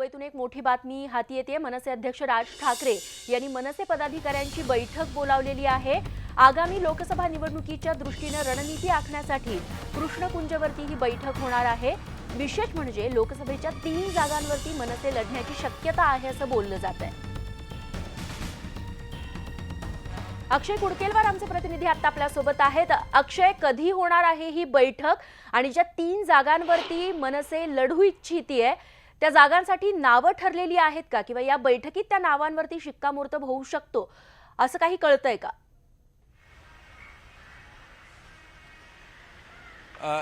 मुंबईतून एक मोठी बातमी हाती येते। मनसे अध्यक्ष राज ठाकरे यांनी मनसे पदाधिकाऱ्यांची बैठक बोलावलेली आहे। आगामी लोकसभा निवडणुकीच्या दृष्टीने रणनीती आखण्यासाठी कृष्णकुंजवरती ही बैठक होणार आहे। विशेष म्हणजे लोकसभेच्या 3 जागांवरती मनसे लढण्याची शक्यता आहे असं बोललं जातंय। अक्षय कुडकेलवार आमचे प्रतिनिधी आता आपल्या सोबत आहेत। अक्षय, कधी होणार आहे ही बैठक आणि ज्या 3 जागांवरती मनसे लढू इच्छितीये त्या जागांसाठी नावं ठरलेली आहेत का किंवा या बैठकीत त्या नावांवरती शिक्कामोर्तब होऊ शकतो असं काही कळतंय का?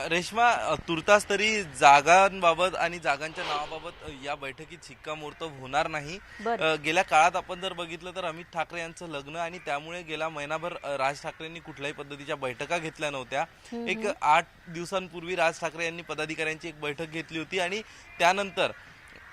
रेश्मा, तुर्तास तरी जागांबाबत आणि जागांच्या नावाबाबत या बैठकीत शिक्कामोर्तब होणार नाही। गेल्या काळात आपण जर बघितलं तर अमित ठाकरे यांचं लग्न आणि त्यामुळे गेला महिनाभर राज ठाकरेंनी कुठल्याही पद्धतीच्या बैठका घेतल्या नव्हत्या। एक 8 दिवसांपूर्वी राज ठाकरे यांनी पदाधिकाऱ्यांची एक बैठक घेतली होती आणि त्यानंतर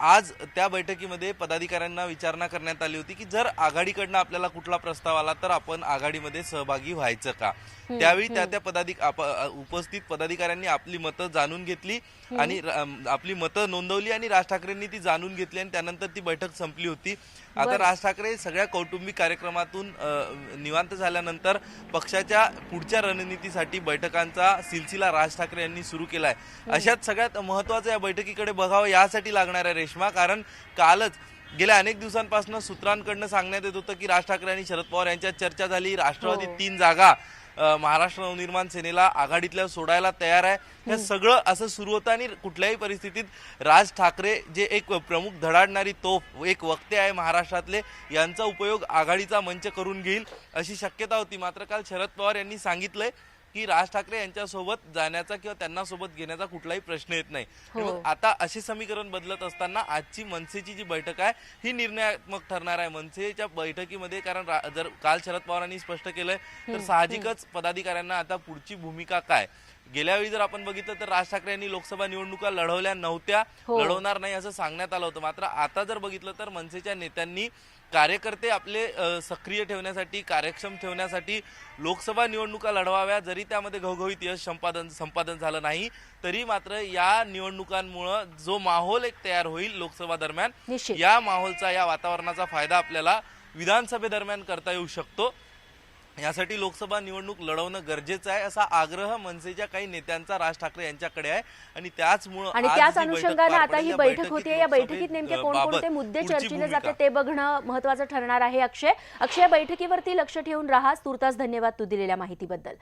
आज त्या बैठकीमध्ये पदाधिकाऱ्यांना विचारणा करण्यात आली होती की जर आघाडीकडनं आपल्याला कुठला प्रस्ताव आला तर आपण आघाडीमध्ये सहभागी व्हायचं का। त्यावेळी त्या उपस्थित पदाधिकाऱ्यांनी आपली मतं जाणून घेतली आणि आपली मतं नोंदवली आणि राज ठाकरेंनी ती जाणून घेतली आणि त्यानंतर ती बैठक संपली होती। आता राज ठाकरे सगळ्या कौटुंबिक कार्यक्रमातून निवांत झाल्यानंतर पक्षाच्या पुढच्या रणनीतीसाठी बैठकांचा सिलसिला राज ठाकरे यांनी सुरू केलाय। अशात सगळ्यात महत्त्वाचं या बैठकीकडे बघावं यासाठी लागणार आहे रेश्मा, कारण कालच गेल्या अनेक दिवसांपासून सूत्रांकडनं सांगण्यात येत होतं की राज ठाकरे आणि शरद पवार यांच्यात चर्चा झाली। राष्ट्रवादी 3 जागा महाराष्ट्र नवनिर्माण सेनेला आघाडीतल्या सोडायला तयार आहे। हे सगळं असं सुरू होतं आणि कुठल्याही परिस्थितीत राज ठाकरे जे एक प्रमुख धडाडणारी तोफ एक वक्ते आहे महाराष्ट्रातले, यांचा उपयोग आघाडीचा मंच करून घेईल अशी शक्यता होती। मात्र काल शरद पवार यांनी सांगितलंय की राज ठाकरे यांच्यासोबत जाण्याचा किंवा त्यांना सोबत घेण्याचा कुठलाही प्रश्न येत नाही। आता असे समीकरण बदलत असताना आजची मनसेची जी बैठक आहे ही निर्णयात्मक ठरणार आहे मनसेच्या बैठकीमध्ये, कारण जर काल शरद पवारांनी स्पष्ट केलंय तर साहजिकच पदाधिकाऱ्यांना आता पुढची भूमिका काय। गेल्या वेळी जर आपण बघितलं तर राज ठाकरे यांनी लोकसभा निवडणुका लढवल्या नव्हत्या, लढवणार नाही असं सांगण्यात आलं होतं। मात्र आता जर बघितलं तर मनसेच्या नेत्यांनी कार्यकर्ते आपले सक्रिय ठेवण्यासाठी, कार्यक्षम ठेवण्यासाठी लोकसभा निवडणुका लढवाव्या, जरी त्यामध्ये घवघवीत यश संपादन झालं नाही तरी मात्र या निवडणुकांमुळे जो माहोल एक तयार होईल लोकसभा दरम्यान, या माहोलचा, या वातावरणाचा फायदा आपल्याला विधानसभेदरम्यान करता येऊ शकतो। यासाठी लोकसभा निवडणूक लढवणं गरजेचं आहे असा आग्रह मनसेच्या काही नेत्यांचा राज ठाकरे यांच्याकडे आहे आणि त्याच अनुषंगाने आता ही बैठक होते। या बैठकीत नेमके कोणकोणते मुद्दे चर्चेले जाते ते बघणं महत्त्वाचं ठरणार आहे। अक्षय, बैठकीवरती लक्ष ठेवून राहा। तुर्तास धन्यवाद तू दिलेल्या माहितीबद्दल।